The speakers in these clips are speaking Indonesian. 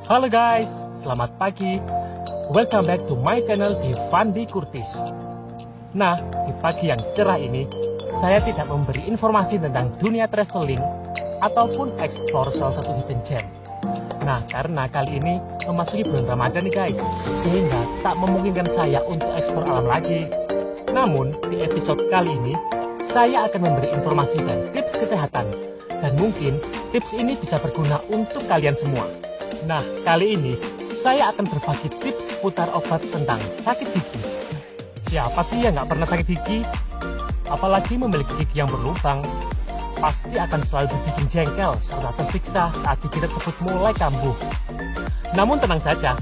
Halo guys, selamat pagi. Welcome back to my channel di Fandi Kurtis. Nah, di pagi yang cerah ini, saya tidak memberi informasi tentang dunia traveling ataupun explore salah satu hidden gem. Nah, karena kali ini memasuki bulan Ramadan nih guys, sehingga tak memungkinkan saya untuk explore alam lagi. Namun, di episode kali ini, saya akan memberi informasi dan tips kesehatan. Dan mungkin tips ini bisa berguna untuk kalian semua. Nah, kali ini saya akan berbagi tips seputar obat tentang sakit gigi. Siapa sih yang nggak pernah sakit gigi? Apalagi memiliki gigi yang berlubang, pasti akan selalu bikin jengkel serta tersiksa saat gigi tersebut mulai kambuh. Namun tenang saja,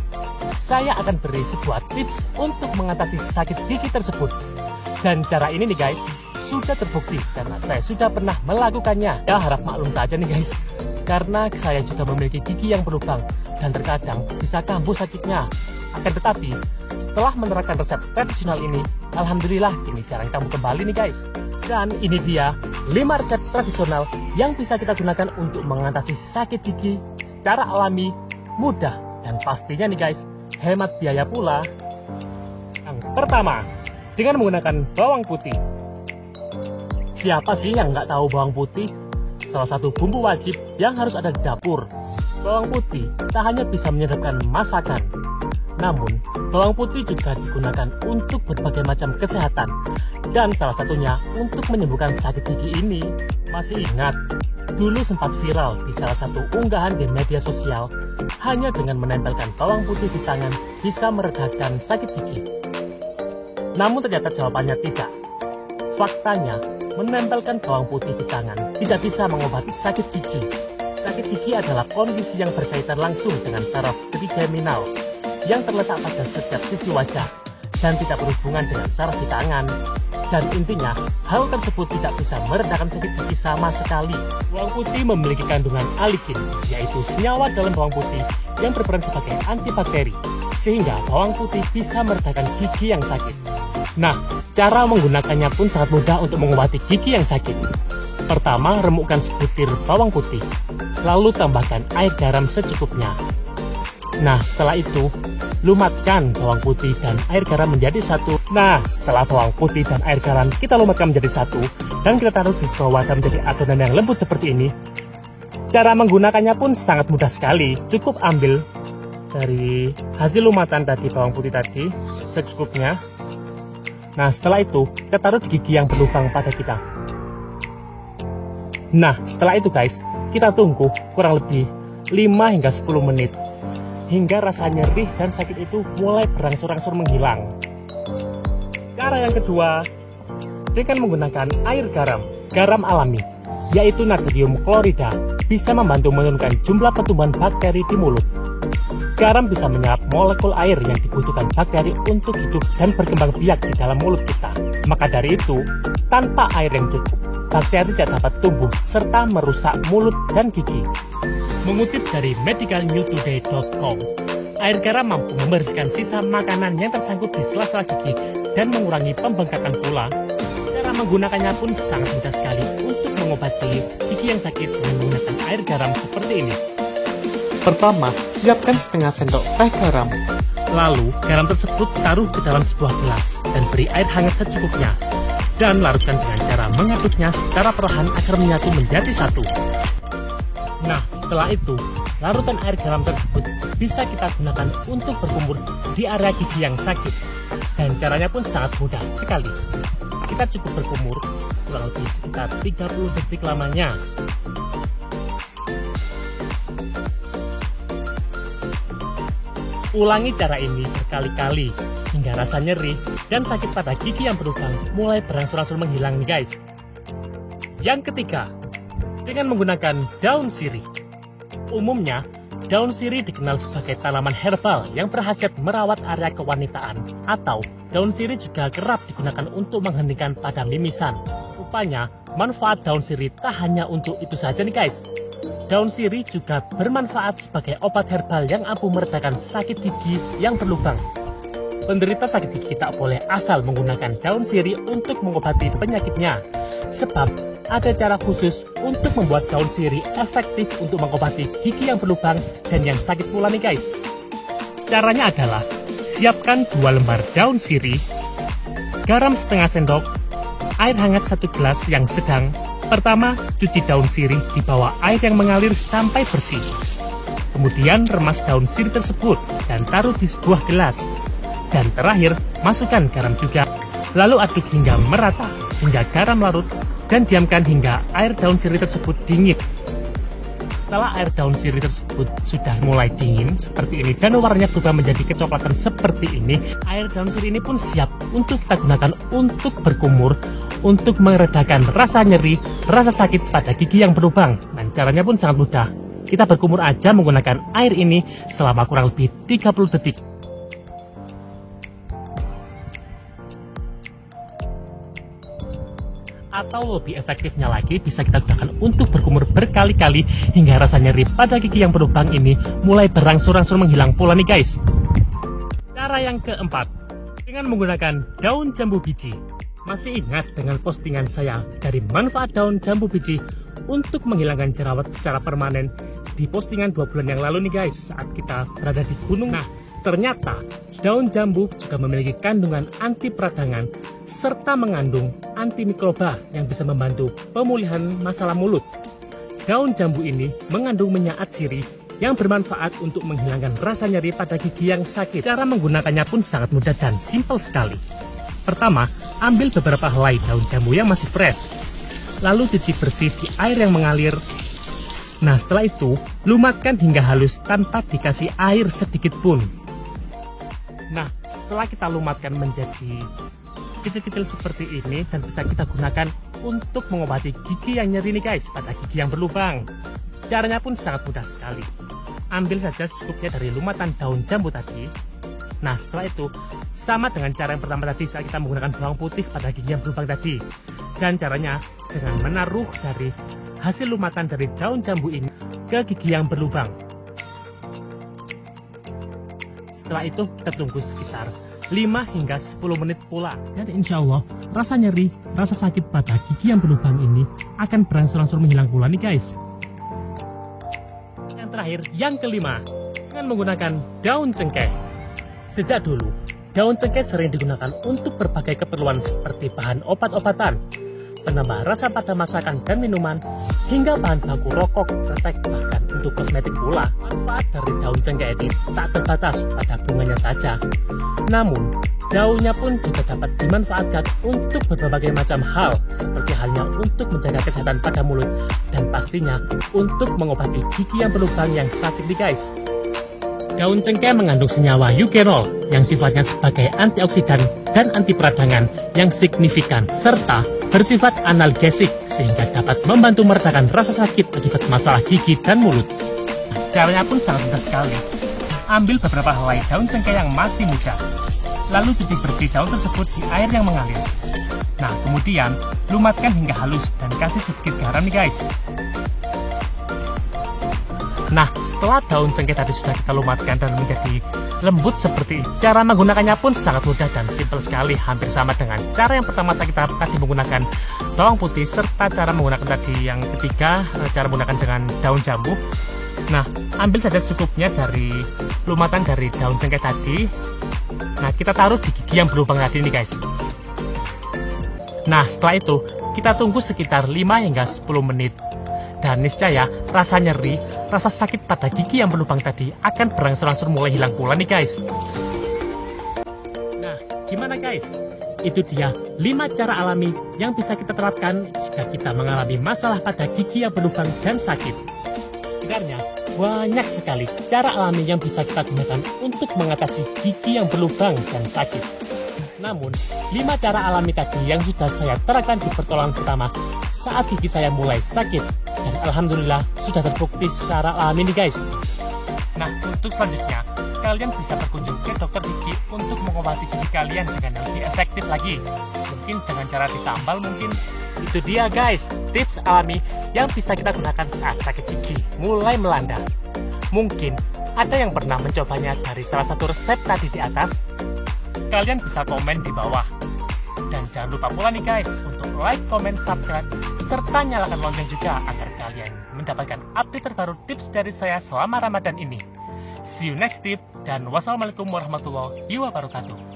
saya akan beri sebuah tips untuk mengatasi sakit gigi tersebut. Dan cara ini nih guys, sudah terbukti karena saya sudah pernah melakukannya. Ya harap maklum saja nih guys, karena saya juga memiliki gigi yang berlubang dan terkadang bisa kambuh sakitnya. Akan tetapi, setelah menerapkan resep tradisional ini, alhamdulillah kini jarang kambuh kembali nih guys. Dan ini dia 5 resep tradisional yang bisa kita gunakan untuk mengatasi sakit gigi secara alami, mudah, dan pastinya nih guys, hemat biaya pula. Yang pertama, dengan menggunakan bawang putih. Siapa sih yang nggak tahu bawang putih? Salah satu bumbu wajib yang harus ada di dapur. Bawang putih tak hanya bisa menyedapkan masakan, namun bawang putih juga digunakan untuk berbagai macam kesehatan, dan salah satunya untuk menyembuhkan sakit gigi ini. Masih ingat? Dulu sempat viral di salah satu unggahan di media sosial, hanya dengan menempelkan bawang putih di tangan bisa meredakan sakit gigi. Namun ternyata jawabannya tidak. Faktanya, menempelkan bawang putih di tangan tidak bisa mengobati sakit gigi. Sakit gigi adalah kondisi yang berkaitan langsung dengan saraf trigeminal yang terletak pada setiap sisi wajah dan tidak berhubungan dengan saraf di tangan. Dan intinya, hal tersebut tidak bisa meredakan sakit gigi sama sekali. Bawang putih memiliki kandungan aligin, yaitu senyawa dalam bawang putih yang berperan sebagai antibakteri, sehingga bawang putih bisa meredakan gigi yang sakit. Nah, cara menggunakannya pun sangat mudah untuk mengobati gigi yang sakit. Pertama, remukkan sebutir bawang putih, lalu tambahkan air garam secukupnya. Nah, setelah itu, lumatkan bawang putih dan air garam menjadi satu. Nah, setelah bawang putih dan air garam kita lumatkan menjadi satu, dan kita taruh di sebuah wadah menjadi adonan yang lembut seperti ini. Cara menggunakannya pun sangat mudah sekali. Cukup ambil dari hasil lumatan tadi bawang putih tadi secukupnya. Nah, setelah itu, kita taruh di gigi yang berlubang pada kita. Nah, setelah itu guys, kita tunggu kurang lebih 5 hingga 10 menit. Hingga rasa nyeri dan sakit itu mulai berangsur-angsur menghilang. Cara yang kedua, dengan menggunakan air garam. Garam alami, yaitu natrium klorida, bisa membantu menurunkan jumlah pertumbuhan bakteri di mulut. Garam bisa menyerap molekul air yang dibutuhkan bakteri untuk hidup dan berkembang biak di dalam mulut kita. Maka dari itu, tanpa air yang cukup, bakteri tidak dapat tumbuh serta merusak mulut dan gigi. Mengutip dari medicalnewtoday.com, air garam mampu membersihkan sisa makanan yang tersangkut di sela-sela gigi dan mengurangi pembengkakan pula. Cara menggunakannya pun sangat mudah sekali untuk mengobati gigi yang sakit dengan menggunakan air garam seperti ini. Pertama, siapkan setengah sendok teh garam. Lalu, garam tersebut taruh ke dalam sebuah gelas dan beri air hangat secukupnya. Dan larutkan dengan cara mengaduknya secara perlahan agar menyatu menjadi satu. Nah, setelah itu, larutan air garam tersebut bisa kita gunakan untuk berkumur di area gigi yang sakit. Dan caranya pun sangat mudah sekali. Kita cukup berkumur kurang lebih sekitar 30 detik lamanya. Ulangi cara ini berkali-kali hingga rasa nyeri dan sakit pada gigi yang berlubang mulai berangsur-angsur menghilang nih guys. Yang ketiga, dengan menggunakan daun sirih. Umumnya, daun sirih dikenal sebagai tanaman herbal yang berkhasiat merawat area kewanitaan, atau daun sirih juga kerap digunakan untuk menghentikan pada mimisan. Rupanya, manfaat daun sirih tak hanya untuk itu saja nih guys. Daun sirih juga bermanfaat sebagai obat herbal yang ampuh meredakan sakit gigi yang berlubang. Penderita sakit gigi tak boleh asal menggunakan daun sirih untuk mengobati penyakitnya, sebab ada cara khusus untuk membuat daun sirih efektif untuk mengobati gigi yang berlubang dan yang sakit pula nih guys. Caranya adalah siapkan 2 lembar daun sirih, garam setengah sendok, air hangat 1 gelas yang sedang. Pertama, cuci daun sirih di bawah air yang mengalir sampai bersih. Kemudian remas daun sirih tersebut dan taruh di sebuah gelas. Dan terakhir, masukkan garam juga. Lalu aduk hingga merata, hingga garam larut, dan diamkan hingga air daun sirih tersebut dingin. Setelah air daun sirih tersebut sudah mulai dingin seperti ini dan warnanya berubah menjadi kecoklatan seperti ini, air daun sirih ini pun siap untuk kita gunakan untuk berkumur, untuk meredakan rasa nyeri, rasa sakit pada gigi yang berlubang. Dan caranya pun sangat mudah. Kita berkumur aja menggunakan air ini selama kurang lebih 30 detik. Atau lebih efektifnya lagi, bisa kita gunakan untuk berkumur berkali-kali hingga rasa nyeri pada gigi yang berlubang ini mulai berangsur-angsur menghilang pula nih guys. Cara yang keempat, dengan menggunakan daun jambu biji. Masih ingat dengan postingan saya dari manfaat daun jambu biji untuk menghilangkan jerawat secara permanen di postingan 2 bulan yang lalu nih guys, saat kita berada di gunung. Nah, ternyata daun jambu juga memiliki kandungan anti peradangan serta mengandung antimikroba yang bisa membantu pemulihan masalah mulut. Daun jambu ini mengandung minyak sirih yang bermanfaat untuk menghilangkan rasa nyeri pada gigi yang sakit. Cara menggunakannya pun sangat mudah dan simpel sekali. Pertama, ambil beberapa helai daun jambu yang masih fresh, lalu cuci bersih di air yang mengalir. Nah, setelah itu, lumatkan hingga halus tanpa dikasih air sedikit pun. Nah, setelah kita lumatkan menjadi kecil-kecil seperti ini dan bisa kita gunakan untuk mengobati gigi yang nyeri nih guys, pada gigi yang berlubang. Caranya pun sangat mudah sekali. Ambil saja secukupnya dari lumatan daun jambu tadi. Nah, setelah itu sama dengan cara yang pertama tadi saat kita menggunakan bawang putih pada gigi yang berlubang tadi. Dan caranya dengan menaruh dari hasil lumatan dari daun jambu ini ke gigi yang berlubang. Setelah itu kita tunggu sekitar 5 hingga 10 menit pula. Dan insya Allah rasa nyeri, rasa sakit pada gigi yang berlubang ini akan berangsur-angsur menghilang pula nih guys. Yang terakhir, yang kelima, dengan menggunakan daun cengkeh. Sejak dulu, daun cengkeh sering digunakan untuk berbagai keperluan seperti bahan obat-obatan, penambah rasa pada masakan dan minuman, hingga bahan baku rokok, kretek, bahkan untuk kosmetik pula. Manfaat dari daun cengkeh ini tak terbatas pada bunganya saja. Namun, daunnya pun juga dapat dimanfaatkan untuk berbagai macam hal, seperti halnya untuk menjaga kesehatan pada mulut, dan pastinya untuk mengobati gigi yang berlubang yang sakit nih guys. Daun cengkeh mengandung senyawa eugenol yang sifatnya sebagai antioksidan dan anti peradangan yang signifikan, serta bersifat analgesik sehingga dapat membantu meredakan rasa sakit akibat masalah gigi dan mulut. Caranya pun sangat mudah sekali. Ambil beberapa helai daun cengkeh yang masih muda, lalu cuci bersih daun tersebut di air yang mengalir. Nah, kemudian lumatkan hingga halus dan kasih sedikit garam nih guys. Nah, setelah daun cengkeh tadi sudah kita lumatkan dan menjadi lembut seperti ini, cara menggunakannya pun sangat mudah dan simpel sekali, hampir sama dengan cara yang pertama kita tadi menggunakan bawang putih, serta cara menggunakan tadi yang ketiga, cara menggunakan dengan daun jambu. Nah, ambil saja secukupnya dari lumatan dari daun cengkeh tadi. Nah, kita taruh di gigi yang berlubang tadi nih guys. Nah, setelah itu kita tunggu sekitar 5 hingga 10 menit. Dan niscaya rasa nyeri, rasa sakit pada gigi yang berlubang tadi akan berangsur-angsur mulai hilang pula nih guys. Nah, gimana guys? Itu dia 5 cara alami yang bisa kita terapkan jika kita mengalami masalah pada gigi yang berlubang dan sakit. Sebenarnya banyak sekali cara alami yang bisa kita gunakan untuk mengatasi gigi yang berlubang dan sakit. Namun, 5 cara alami tadi yang sudah saya terapkan di pertolongan pertama saat gigi saya mulai sakit, dan alhamdulillah sudah terbukti secara alami nih guys. Nah, untuk selanjutnya, kalian bisa berkunjung ke dokter gigi untuk mengobati gigi kalian dengan lebih efektif lagi. Mungkin dengan cara ditambal mungkin. Itu dia guys, tips alami yang bisa kita gunakan saat sakit gigi mulai melanda. Mungkin ada yang pernah mencobanya dari salah satu resep tadi di atas. Kalian bisa komen di bawah. Dan jangan lupa pula nih guys, untuk like, comment, subscribe, serta nyalakan lonceng juga agar kalian mendapatkan update terbaru tips dari saya selama Ramadan ini. See you next tip, dan wassalamualaikum warahmatullahi wabarakatuh.